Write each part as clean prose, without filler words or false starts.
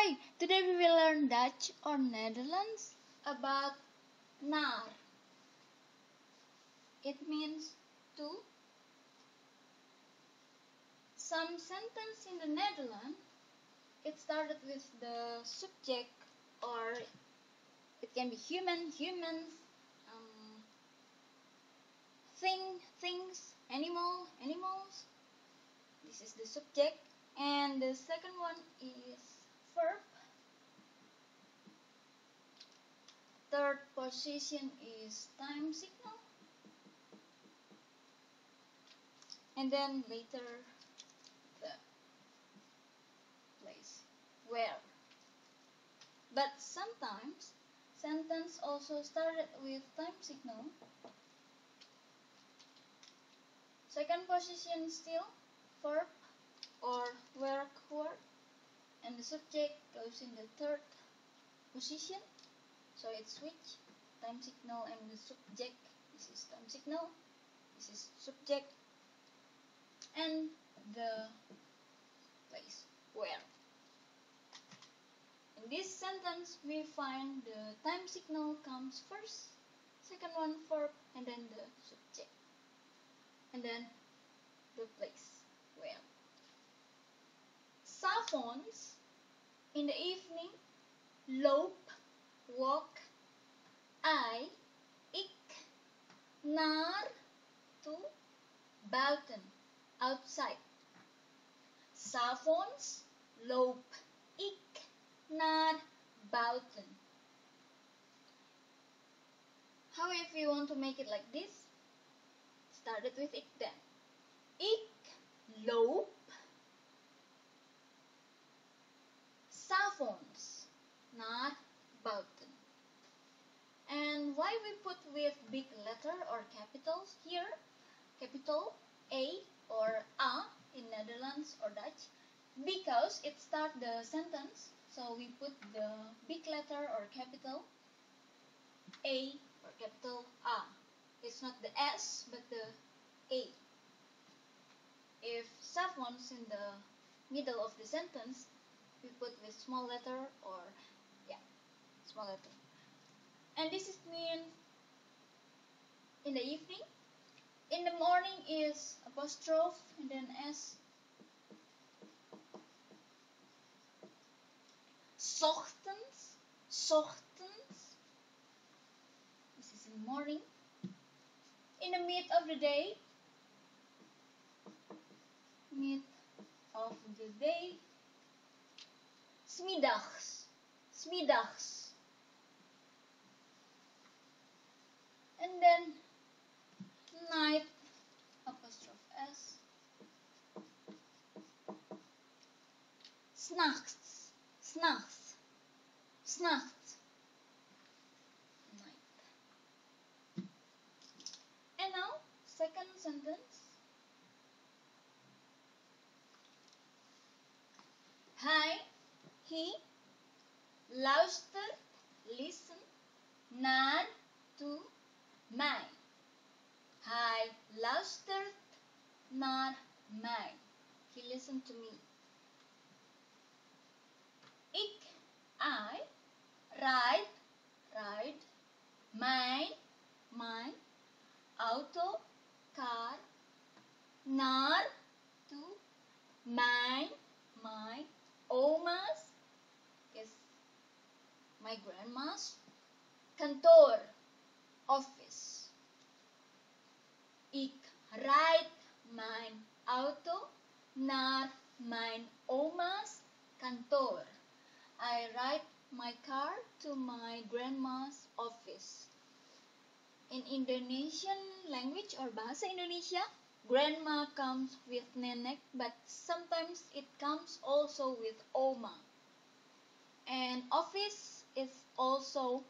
Hi, today we will learn Dutch or Netherlands about naar. It means to. Some sentence in the Netherlands, it started with the subject, or it can be human, humans, thing, things, animal, animals. This is the subject. And the second one is verb. Third position is time signal. And then later the place, where. But sometimes sentence also started with time signal. Second position still verb or work word, and the subject goes in the third position. So it's switch, time signal and the subject. This is time signal, this is subject, and the place, where. In this sentence we find the time signal comes first, second one verb, and then the subject, and then the place, where. S'avonds, in the evening, loop, walk, ik, naar, to, buiten, outside. S'avonds loop ik naar buiten. How if you want to make it like this? Start it with ik then. Ik loop s'avonds naar buiten. And why we put with big letter or capitals here? Capital A or A in Netherlands or Dutch, because it starts the sentence, so we put the big letter or capital A or capital A. It's not the S but the A. If s'avonds in the middle of the sentence, we put with small letter or small letter. And this is mean in the evening. In the morning is apostrophe and then S. Ochtends, ochtends. This is in the morning. In the mid of the day, mid of the day. 'Smiddags, 'smiddags. And then night, apostrophe S. S'nachts, s'nachts, s'nachts. Night. And now, second sentence. He luistert, listen, naar, to, mij. Hij luistert naar mij. He listened to me. I, ride, mijn, auto, car, naar, to, mijn, my, oma's, is my grandma's, kantoor, office. Ik rijd mijn auto naar mijn oma's kantoor. I ride my car to my grandma's office. In Indonesian language or bahasa Indonesia, grandma comes with nenek, but sometimes it comes also with oma. And office is also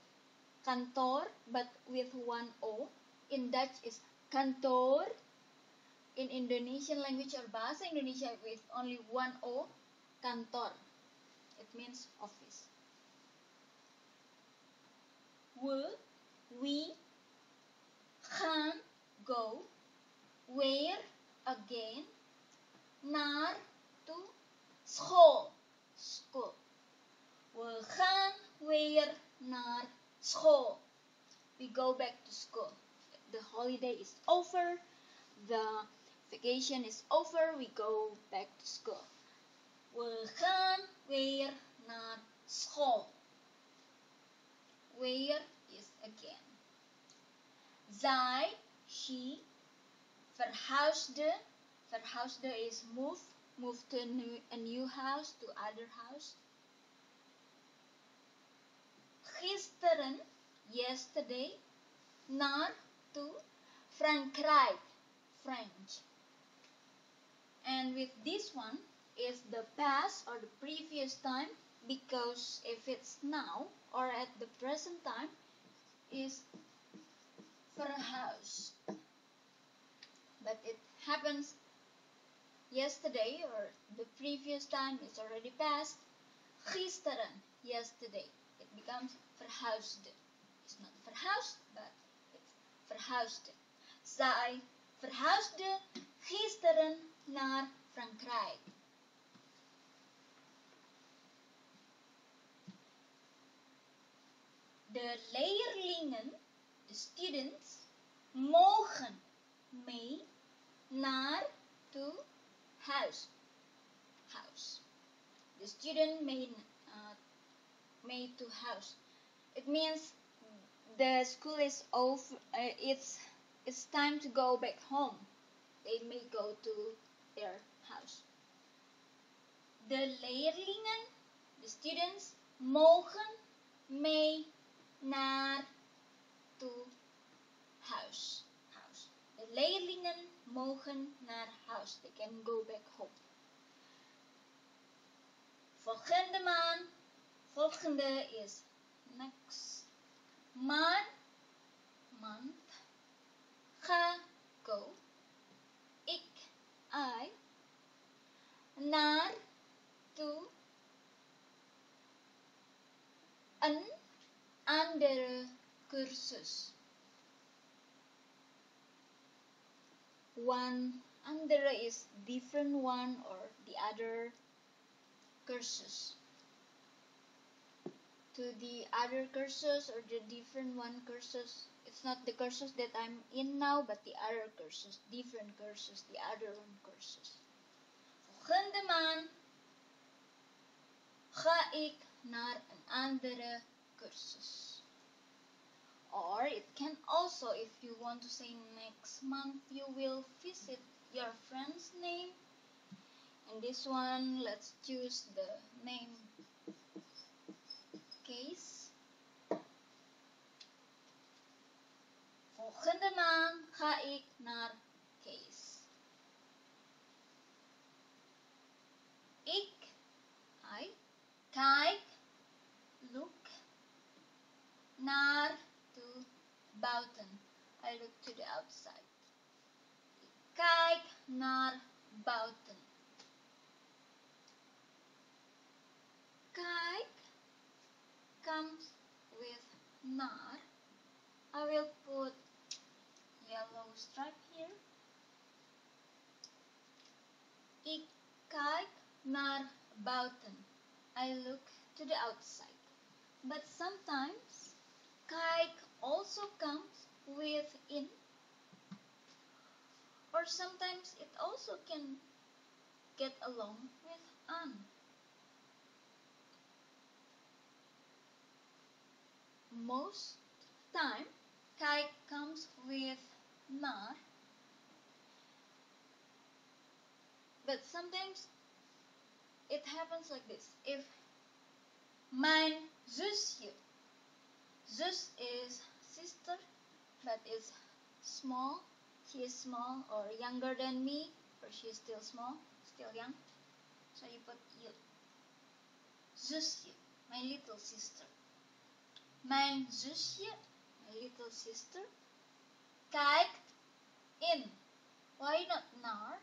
kantoor, but with one O. In Dutch is kantoor. In Indonesian language or bahasa Indonesia with only one O, kantor. It means office. We, gaan, go, weer, again, naar, to, school, school. school. We go back to school. The holiday is over. The vacation is over. We go back to school. We gaan weer naar school. Weer is again. Zij, she, verhuisde. Verhuisde is move. Move to a new house, to other house. Gisteren, yesterday, naar, to, Frankrijk, French. And with this one is the past or the previous time, because if it's now or at the present time is verhuisd. But it happens yesterday or the previous time is already past. Gisteren, yesterday. It becomes verhuisde. It's not verhuisd, but it's verhuisde. Zij verhuisde gisteren naar Frankrijk. De leerlingen, de students, mogen mee naar to house. House. The student may to house. It means the school is over. It's time to go back home. They may go to their house. De leerlingen, the students, mogen mee naar to house. House. De leerlingen mogen naar huis. They can go back home. Volgende maand. Volgende is next. Maand. Month. Ga. Go. Ik. I. Naar. To. Een andere cursus. One andere is different one or the other cursus. To the other cursus or the different one cursus. It's not the cursus that I'm in now, but the other cursus, different cursus, the other one cursus. Volgende maand ga ik naar een andere cursus. Or it can also, if you want to say next month, you will visit your friend's name. And this one, let's choose the name Kees. Volgende maand ga ik naar Kees. I, kijk, look, naar, to, buiten. I look to the outside. Ik kijk naar buiten. Kijk comes with naar. I will put yellow stripe here. Ik kijk naar buiten. I look to the outside. But sometimes kijk also comes with in. Or sometimes it also can get along with an. Most time kijk comes with naar. But sometimes it happens like this. If mijn zusje, zus is sister, but is small. She is small or younger than me, or she is still small, still young. So you put you. Zusje, my little sister. Mijn zusje, my little sister, kijkt in. Why not naar?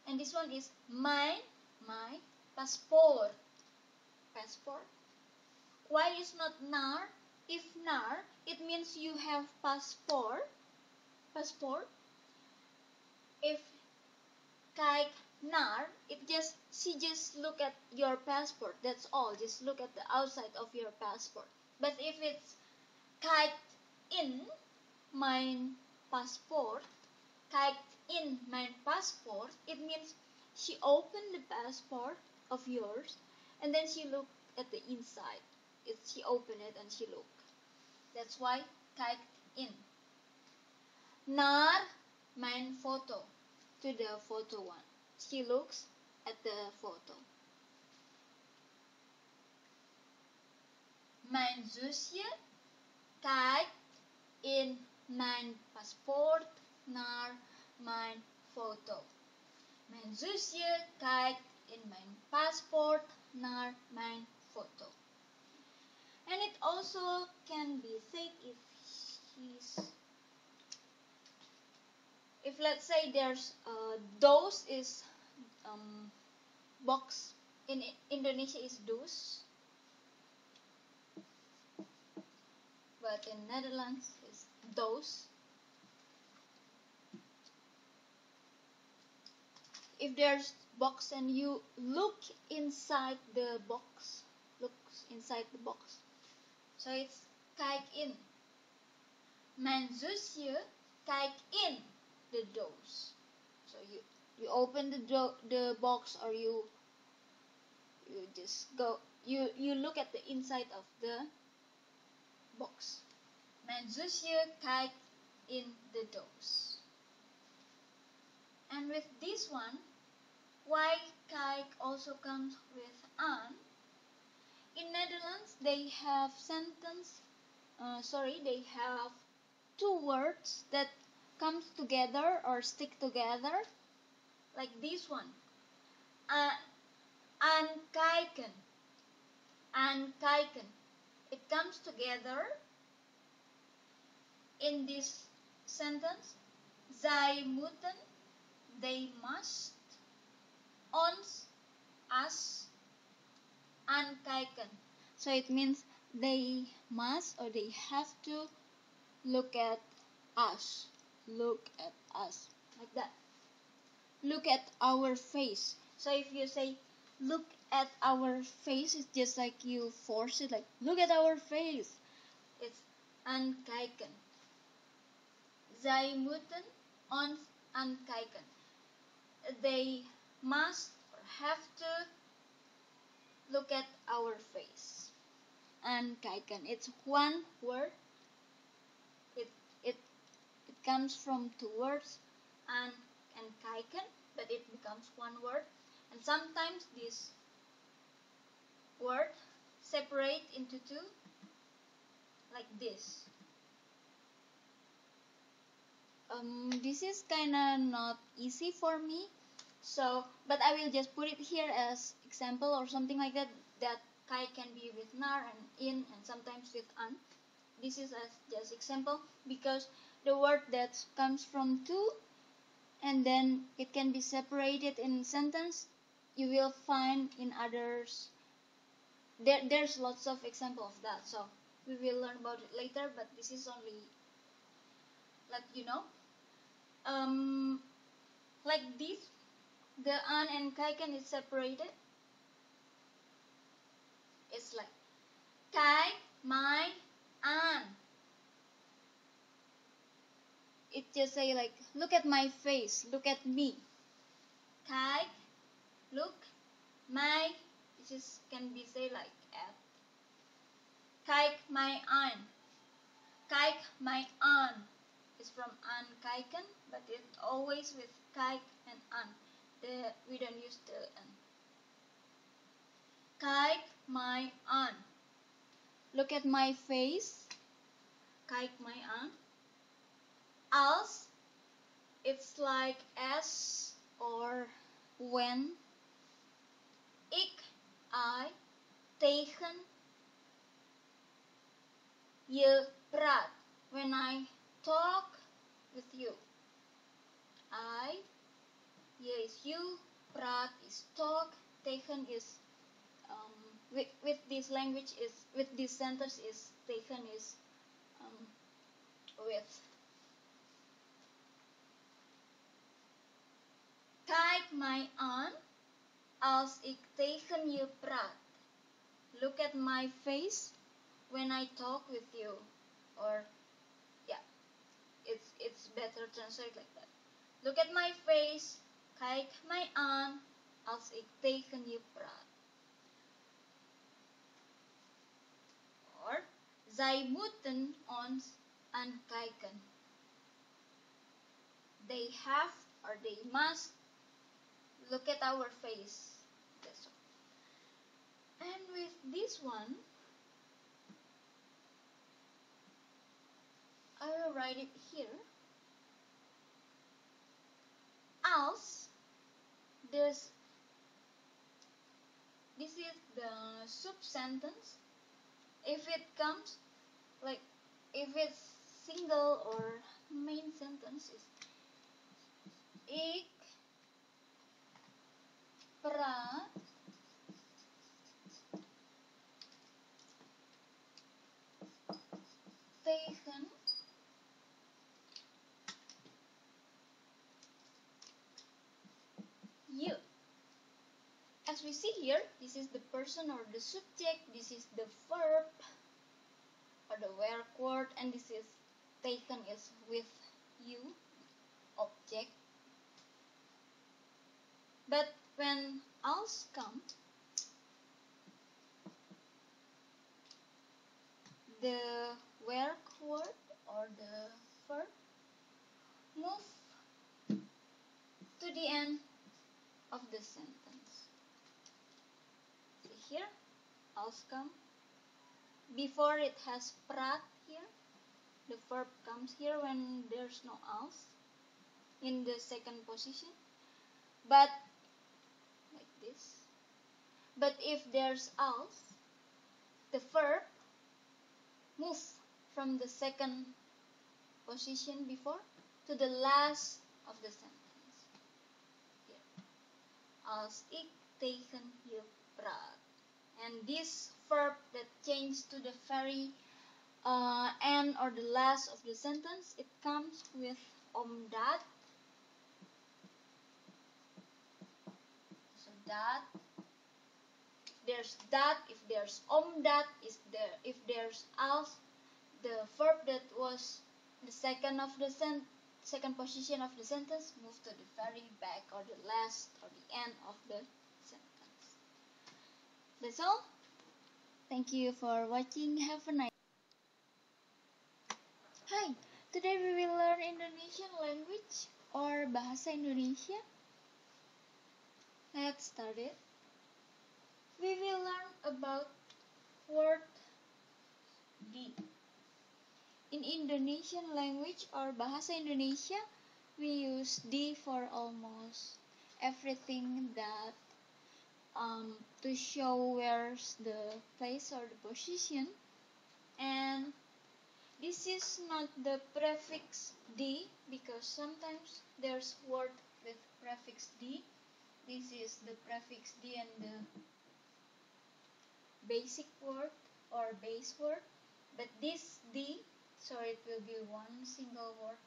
And this one is my passport. Passport. Why is not naar? If naar, it means you have passport. Passport. If kijk naar, she just look at your passport. That's all. Just look at the outside of your passport. But if it's kijk in mijn paspoort, kijkt in mijn passport, it means she opened the passport of yours and then she looked at the inside. She opened it and she looked. That's why kijkt in. Naar mijn foto. To the photo one. She looks at the photo. Mijn zusje kijkt in mijn paspoort naar mijn foto. Mijn zusje kijkt in mijn paspoort naar mijn foto. And it also can be said if let's say there's those is box in Indonesia is dus, but in Netherlands is those. If there's box and you look inside the box, so it's kijk in. Mijn zusje kijkt in the doos. So you open the box, or you just go, you look at the inside of the box. Mijn zusje kijkt in the doos. And with this one, why kijk also comes with aan. In Netherlands, they have they have two words that comes together or stick together, like this one. Aankijken. Aankijken. It comes together in this sentence. Zij moeten, they must, ons, us, aankijken. So it means they must or they have to look at us. Look at us. Like that. Look at our face. So if you say look at our face, it's just like you force it, like look at our face. It's aankijken. Zij moeten ons aankijken. They must or have to look at our face. Aankijken. It's one word. It comes from two words, and kijken, but it becomes one word. And sometimes this word separate into two, like this. This is kinda not easy for me, so but I will just put it here as example or something like that. That kijk can be with naar and in, and sometimes with an. This is as just example because the word that comes from two and then it can be separated in sentence, you will find in others. There's lots of example of that, so we will learn about it later, but this is only let you know. Like this, the an and kijken is separated. It's like kijk mij aan. It just say like look at my face, look at me. Kijk, look, mij, it just can be say like at. Kijk mij aan. Kijk mij aan is from aankijken, but it's always with kijk and aan. We don't use the an. Kijk mij aan. Look at my face. Kijk mij aan. Als, it's like as or when. I tegen je praat. When I talk with you. Je is you, praat is talk, tegen is with this language is with this sentence is tegen is with. Kijk mij aan als ik tegen je praat. Look at my face when I talk with you, or yeah, it's better translate like that. Look at my face, kijk mij aan als ik tegen je praat. Or zij moeten ons aankijken. They have or they must look at our face. That's all. And with this one, I will write it here. Als this is the sub-sentence. If it comes like if it's single or main sentence is ik praat tegen you. As we see here, this is the person or the subject, this is the verb or the where word, and this is taken is with you, object. But when als come, the where word or the verb move to the end of the sentence. See here, als come. Before it has praat here, the verb comes here when there's no als in the second position. But like this. But if there's als, the verb moves from the second position before to the last of the sentence. Here. Als ik tegen je praat. And this verb that changed to the very end or the last of the sentence, it comes with omdat. So that. If there's omdat, if there's als, the verb that was the second of the second position of the sentence move to the very back or the last or the end of the sentence. That's all. Thank you for watching. Have a nice. Hi. Today we will learn Indonesian language or Bahasa Indonesia. Let's start it. We will learn about word di. In Indonesian language or Bahasa Indonesia, we use di for almost everything that to show where's the place or the position. And this is not the prefix di because sometimes there's word with prefix di. This is the prefix di and the basic word or base word. But this di, so it will be one single word.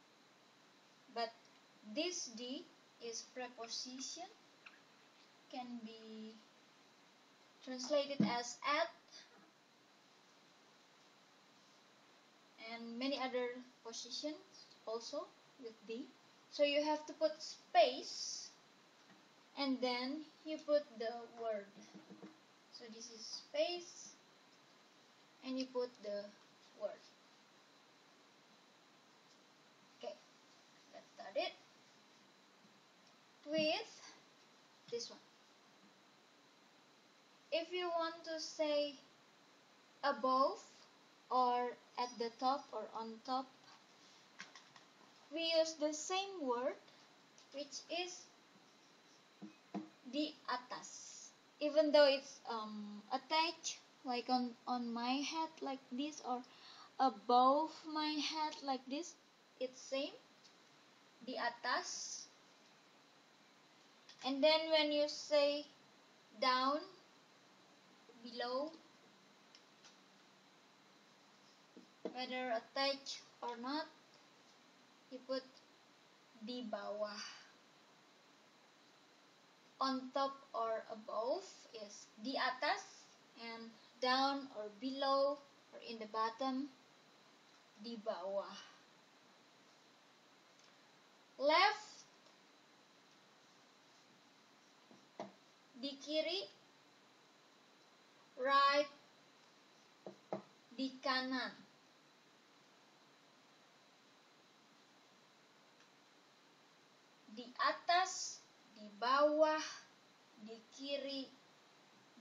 But this di is preposition, can be translated as at, and many other positions also with di. So you have to put space and then you put the word. So this is space and you put the word. Okay, let's start it with this one. If you want to say above or at the top or on top, we use the same word, which is di atas. Even though it's attached like on my head like this or above my head like this, it's same, di atas. And then when you say down, below, whether attached or not, you put di bawah. On top or above is di atas, and down or below or in the bottom, di bawah. Left, di kiri. Right, di kanan. Di atas, di bawah, di kiri,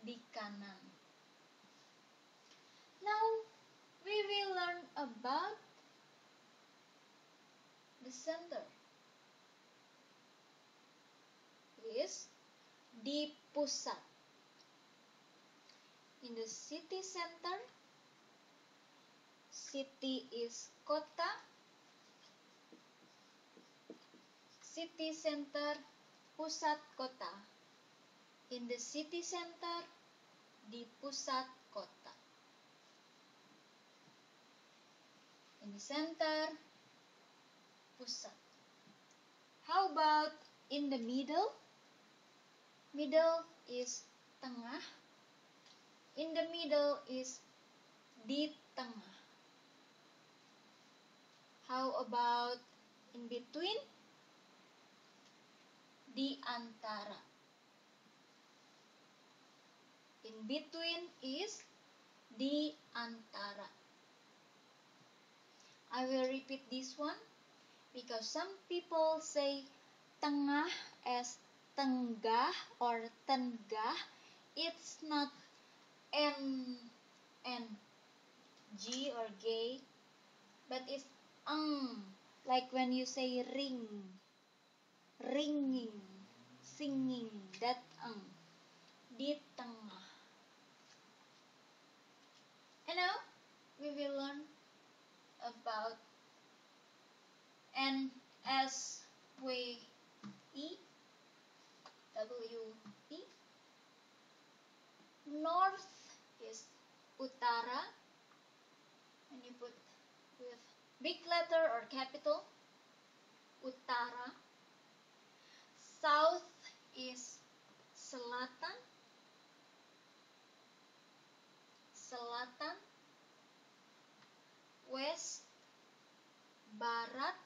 di kanan. Now, we will learn about the center. Is di pusat. In the city center, city is kota. City center, pusat kota. In the city center, di pusat kota. In the center, pusat. How about in the middle? Middle is tengah. In the middle is di tengah. How about in between? Di antara. In between is di antara. I will repeat this one because some people say tengah as tenggah or tenggah. It's not N G or gay, but it's like when you say ring, ringing, singing, that di tengah. And now we will learn about NSWE. North is utara, and you put with big letter or capital, utara. South is selatan, selatan. West, barat.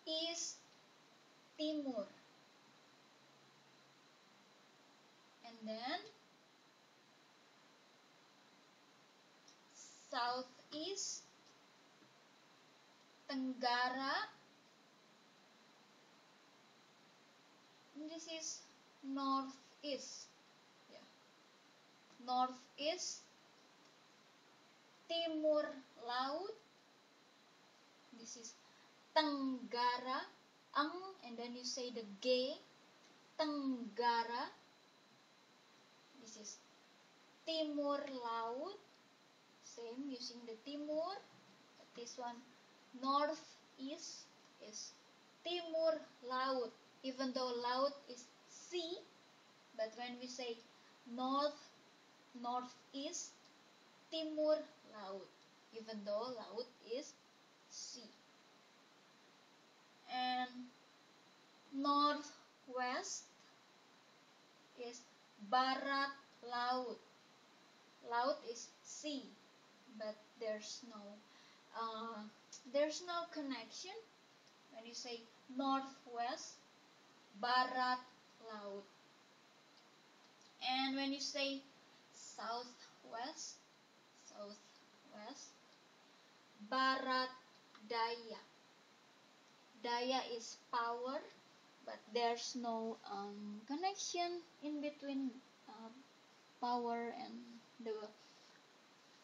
East, timur. And then southeast, tenggara. And this is northeast. Yeah. Northeast, timur laut. This is tenggara, and then you say the G, tenggara. This is timur laut, same using the timur. But this one, northeast is timur laut, even though laut is sea. But when we say northeast, timur laut, even though laut is sea. And northwest is barat laut. Laut is sea, but there's no connection when you say northwest, barat laut. And when you say southwest, barat daya. Daya is power, but there's no connection in between power and the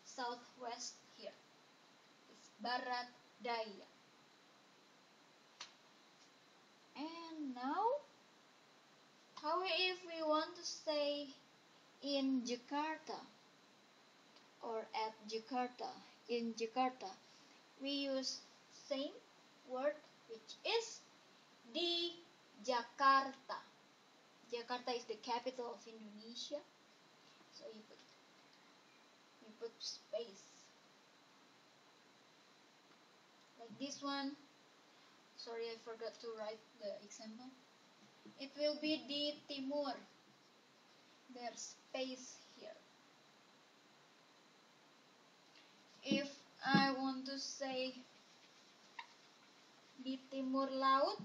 southwest here. It's barat daya. And now, how if we want to say in Jakarta or at Jakarta? In Jakarta, we use same word, which is di Jakarta. Jakarta is the capital of Indonesia, so you put space like this one. Sorry, I forgot to write the example. It will be di timur. there's space here. If I want to say di timur laut,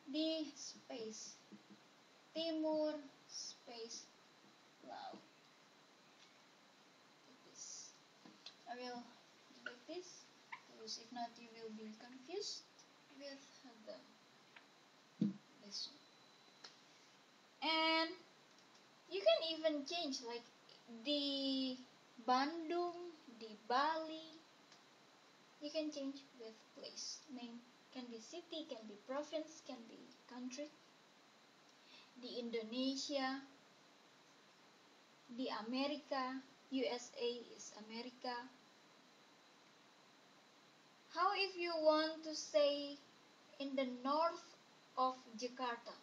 di space timur space laut. Like this. I will do like this, because if not you will be confused with them. This one. And you can even change like di Bandung, di Bali. You can change with place. Name can be city, can be province, can be country. Di Indonesia, di Amerika, USA is America. How if you want to say in the north of Jakarta?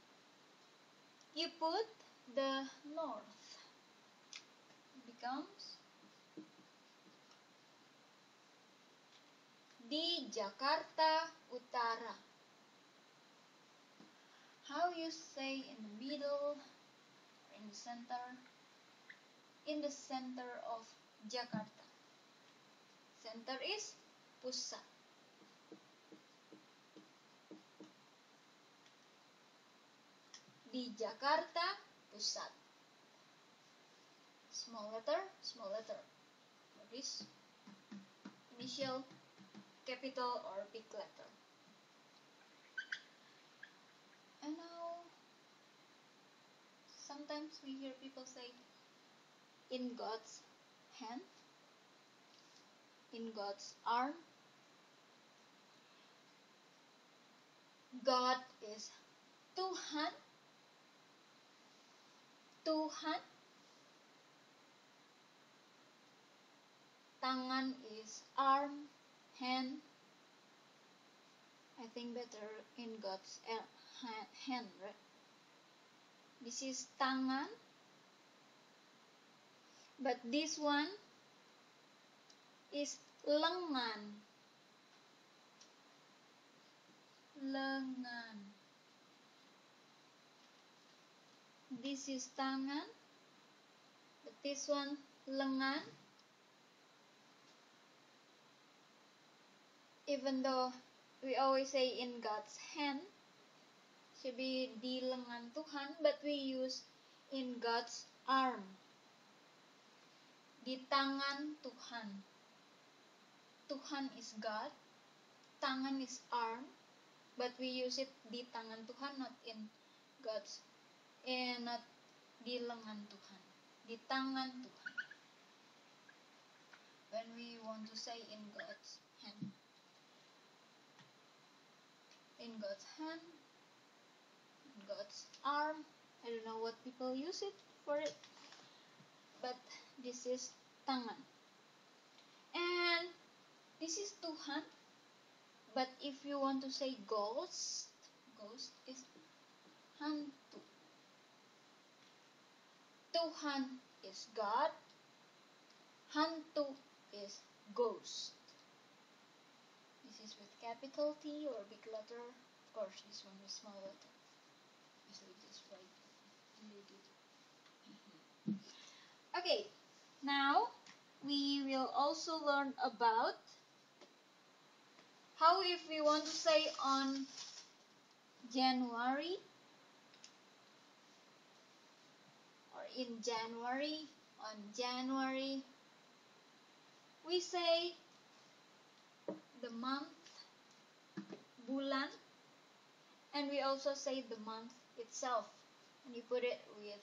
You put the north. It becomes di Jakarta Utara. How you say in the middle or in the center? In the center of Jakarta. Center is pusat. Di Jakarta Pusat. Small letter, small letter. For this initial, capital, or big letter. And now, sometimes we hear people say, in God's hand, in God's arm. God is Tuhan. Tuhan. Tangan is arm, hand. I think better in God's hand, right? This is tangan. But this one is lengan. Lengan. This is tangan. But this one lengan. Even though we always say in God's hand, should be di lengan Tuhan, but we use in God's arm. Di tangan Tuhan. Tuhan is God. Tangan is arm, but we use it di tangan Tuhan, not in God's, not di lengan Tuhan. Di tangan Tuhan. When we want to say in God's hand. In God's hand, in God's arm. I don't know what people use it for it, but this is tangan. And this is Tuhan, but if you want to say ghost, ghost is hantu. Tuhan is God, hantu is ghost. This is with capital T or big letter. Of course, this one is small letter. So we just write Okay, now we will also learn about how if we want to say on January or in January, on January, we say the month, bulan, and we also say the month itself. And you put it with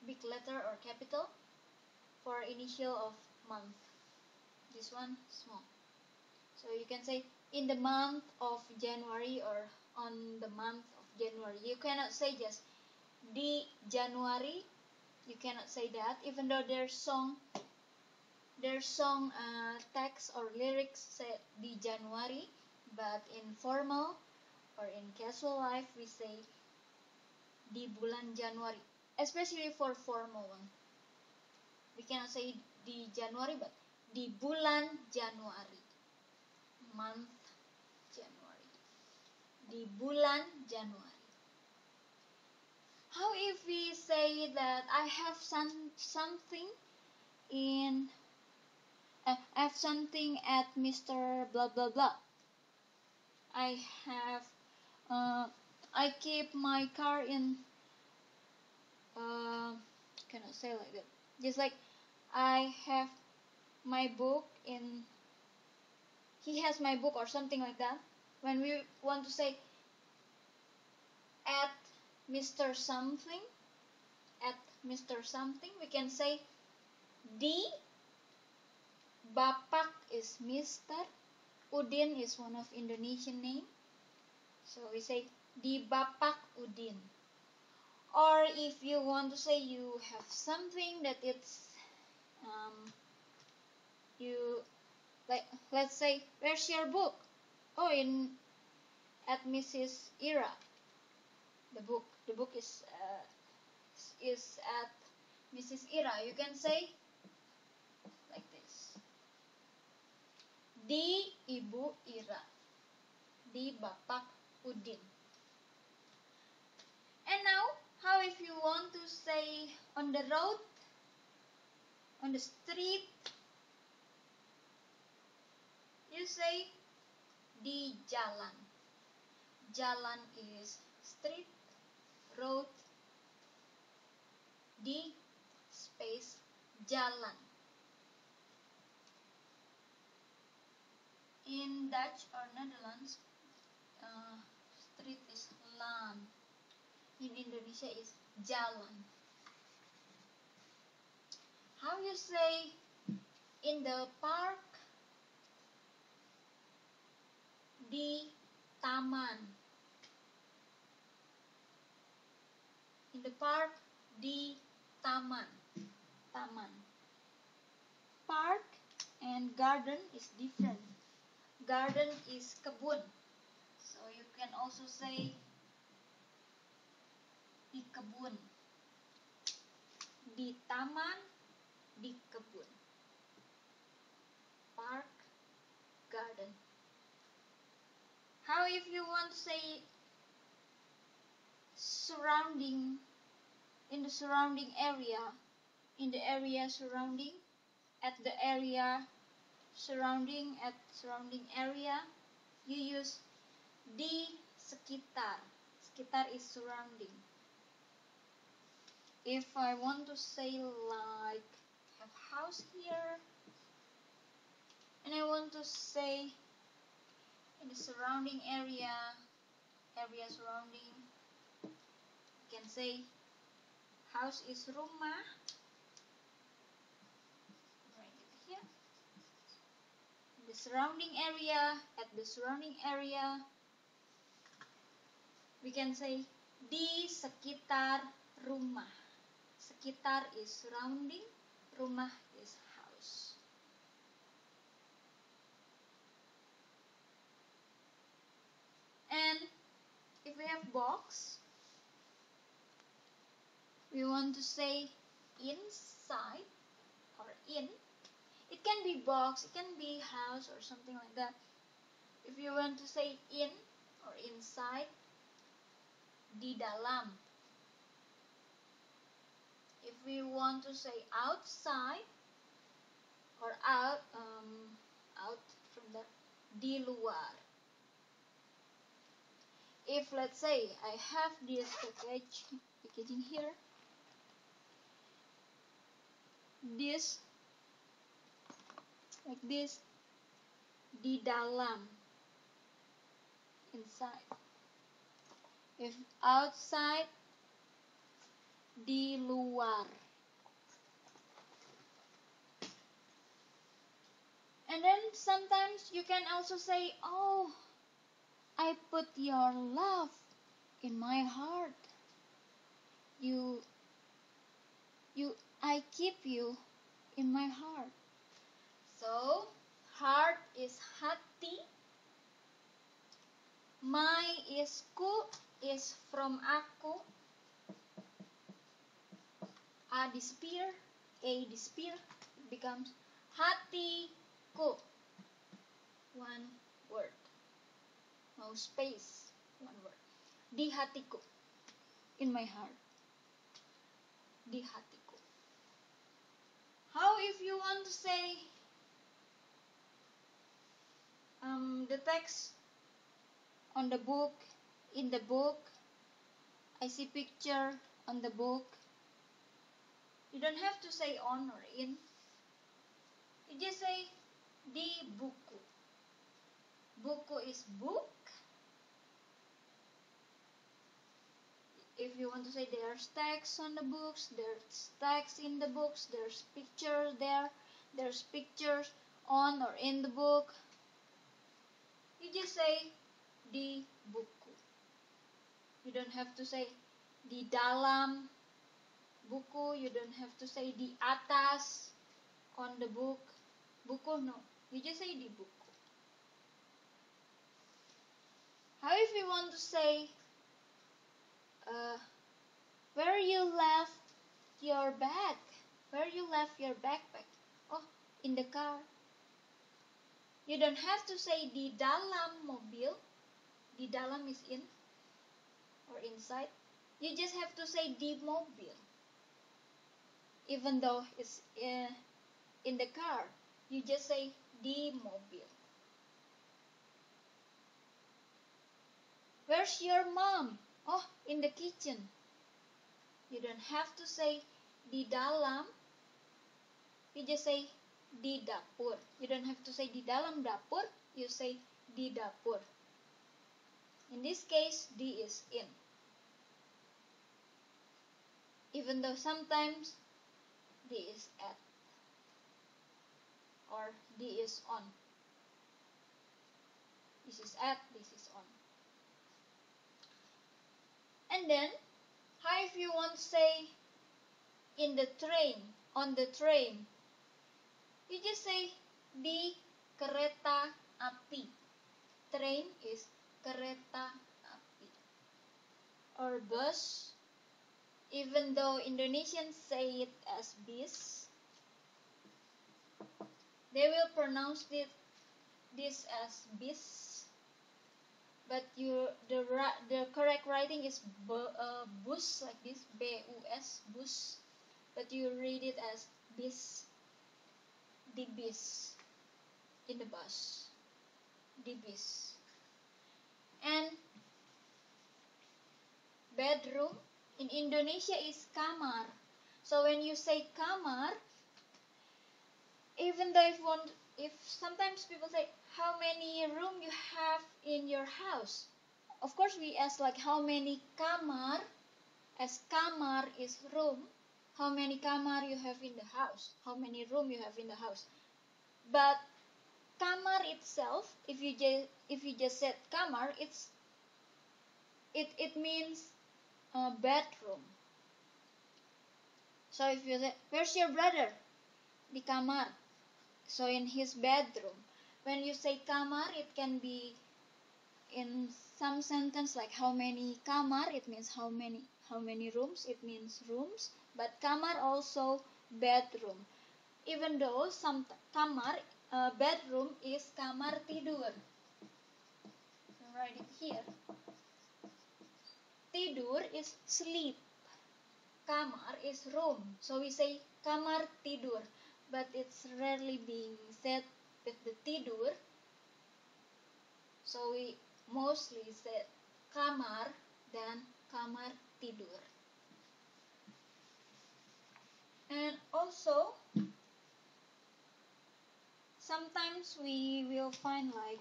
big letter or capital for initial of month. This one small. So you can say in the month of January or on the month of January. You cannot say just di January. You cannot say that, even though their song text or lyrics say di January, but in formal or in casual life we say di bulan Januari, especially for formal one. We cannot say di Januari, but di bulan Januari, month January, di bulan Januari. How if we say that I have something in I have something at Mr. blah blah blah. I have I keep my car in cannot say like that. Just like I have my book in he has my book or something like that. When we want to say at Mr. something, at Mr. something, we can say di Bapak is Mr. Udin is one of Indonesian name. So we say di Bapak Udin. Or if you want to say you have something that it's you like, let's say, where's your book? Oh, in at Mrs. Ira. The book is at Mrs. Ira. You can say like this. Di Ibu Ira. Di Bapak Udin. And now, how if you want to say on the road, on the street, you say di jalan. Jalan is street, road, di space jalan. In Dutch or Netherlands, street is laan. In Indonesia is jalan. How you say in the park? Di taman. In the park, di taman. Taman. Park and garden is different. Garden is kebun. So you can also say di kebun. Di taman, di kebun. Park, garden. How if you want to say surrounding, in the surrounding area, in the area surrounding, at the area surrounding, at surrounding area, you use di sekitar. Sekitar is surrounding. If I want to say like have house here, and I want to say in the surrounding area surrounding, you can say house is rumah. Write it here. In the surrounding area, at the surrounding area, we can say di sekitar rumah. Sekitar is surrounding, rumah is house. And if we have box, we want to say inside or in. It can be box, it can be house or something like that. If you want to say in or inside, di dalam. If we want to say outside or out from that, di luar. If let's say I have this packaging here, this like this, di dalam, inside. If outside, di luar. And then sometimes you can also say, oh, I put your love in my heart. I keep you in my heart. So, heart is hati. My is ku, is from aku. A disappear, a disappear, it becomes hatiku. One word. No space, one word. Di hatiku, in my heart. di hatiku. How if you want to say the text on the book, in the book, I see picture on the book. You don't have to say on or in. You just say di buku. Buku is book. If you want to say there's text on the books, there's text in the books, there's pictures there, there's pictures on or in the book, you just say di buku. You don't have to say di dalam buku. You don't have to say di atas on the book. Buku, no. You just say di buku. How if you want to say where you left your bag? Where you left your backpack? Oh, in the car. You don't have to say di dalam mobil. Di dalam is in or inside. You just have to say di mobil. Even though it's in the car, you just say di mobil. Where's your mom? Oh, in the kitchen. You don't have to say di dalam. You just say di dapur. You don't have to say di dalam dapur. You say di dapur. In this case, di is in. Even though sometimes di is at or di is on. This is at, this is on. And then, how if you want to say in the train, on the train, you just say di kereta api. Train is kereta api. Or bus, even though Indonesians say it as bis, they will pronounce this as bis. But the correct writing is bus, like this, B-U-S, bus. But you read it as bis, di bis, in the bus, di bis. And bedroom in Indonesia is kamar. So when you say kamar, even though if sometimes people say how many room you have in your house, of course we ask like how many kamar, as kamar is room, how many kamar you have in the house, how many room you have in the house. But kamar itself, if you just said kamar, it means bedroom. So if you say where's your brother, di kamar, so in his bedroom. When you say kamar, it can be in some sentence like how many kamar, it means how many rooms, it means rooms. But kamar also bedroom. Even though some kamar, bedroom is kamar tidur. So write it here. Tidur is sleep. Kamar is room. So we say kamar tidur. But it's rarely being said with the tidur. So we mostly say kamar than kamar tidur. And also, sometimes we will find like,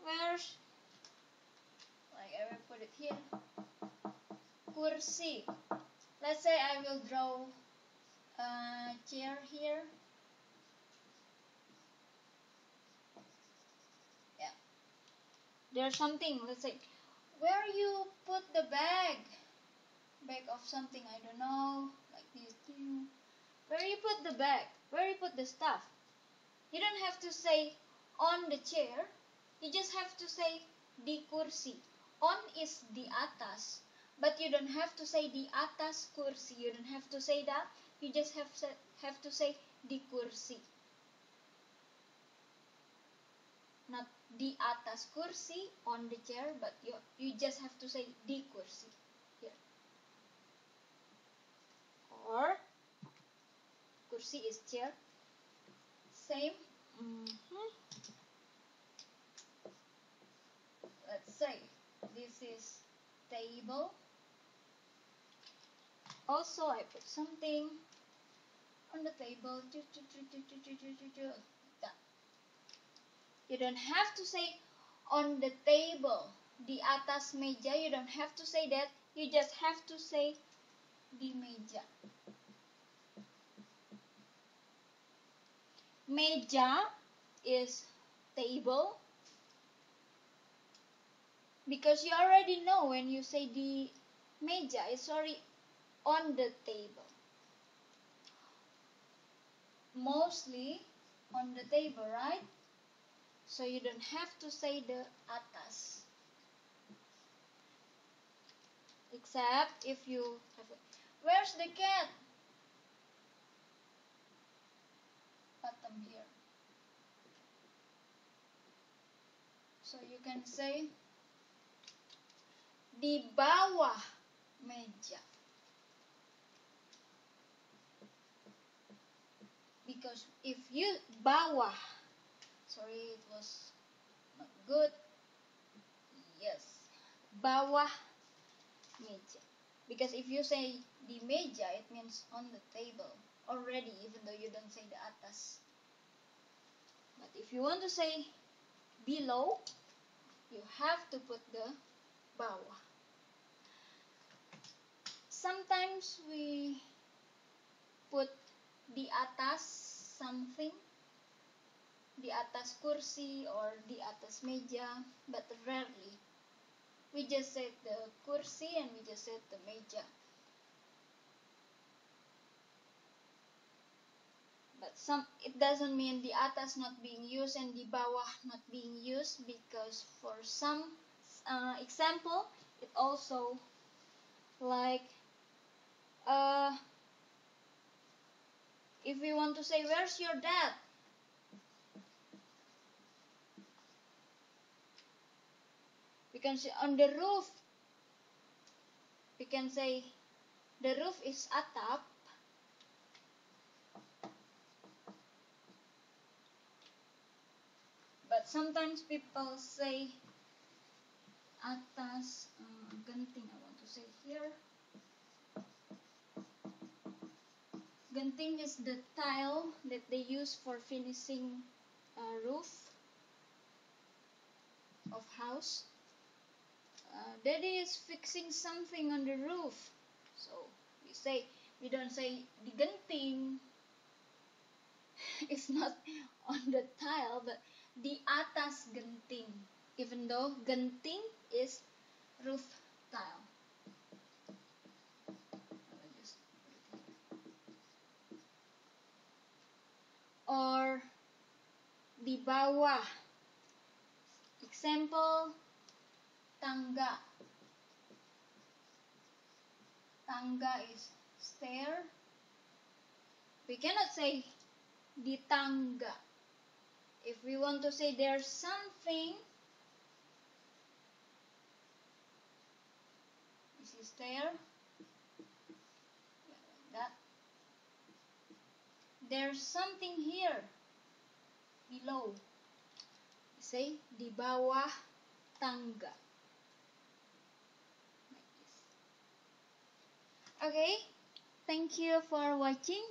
where's, like I will put it here, kursi. Let's say I will draw a chair here. Yeah. There's something, let's say, where you put the bag of something, I don't know, like this thing. Where you put the bag, where you put the stuff. You don't have to say on the chair, you just have to say di kursi. On is di atas, but you don't have to say di atas kursi. You don't have to say that. You just have to say di kursi. Not di atas kursi, on the chair, but you just have to say di kursi. Here. or kursi is chair. Same. Let's say this is table. Also, I put something on the table. That. You don't have to say on the table, di atas meja. You don't have to say that. You just have to say di meja. Meja is table. Because you already know when you say di meja, it's already on the table. Mostly on the table, right? So you don't have to say the atas. Except if you have where's the cat? Bottom here. So you can say di bawah meja. Because if you bawah, sorry, it was not good. Yes, bawah meja. Because if you say di meja, it means on the table already, even though you don't say the atas. But if you want to say below, you have to put the bawah. Sometimes we put di atas something, di atas kursi or di atas meja, but rarely. We just said the kursi and we just said the meja. But it doesn't mean the atas not being used and the bawah not being used, because for some example, it also like if we want to say, where's your dad? We can say on the roof. We can say the roof is atap. But sometimes people say atas genting. I want to say here. Genting is the tile that they use for finishing a roof of house. Daddy is fixing something on the roof. So we don't say di genting. It's not on the tile, but di atas genting. Even though genting is roof tile. Or di bawah. Example, tangga. Tangga is stair. We cannot say di tangga. If we want to say there's something, this is stair. Yeah, like that. There's something here below. We say di bawah tangga. Like this. Okay, thank you for watching.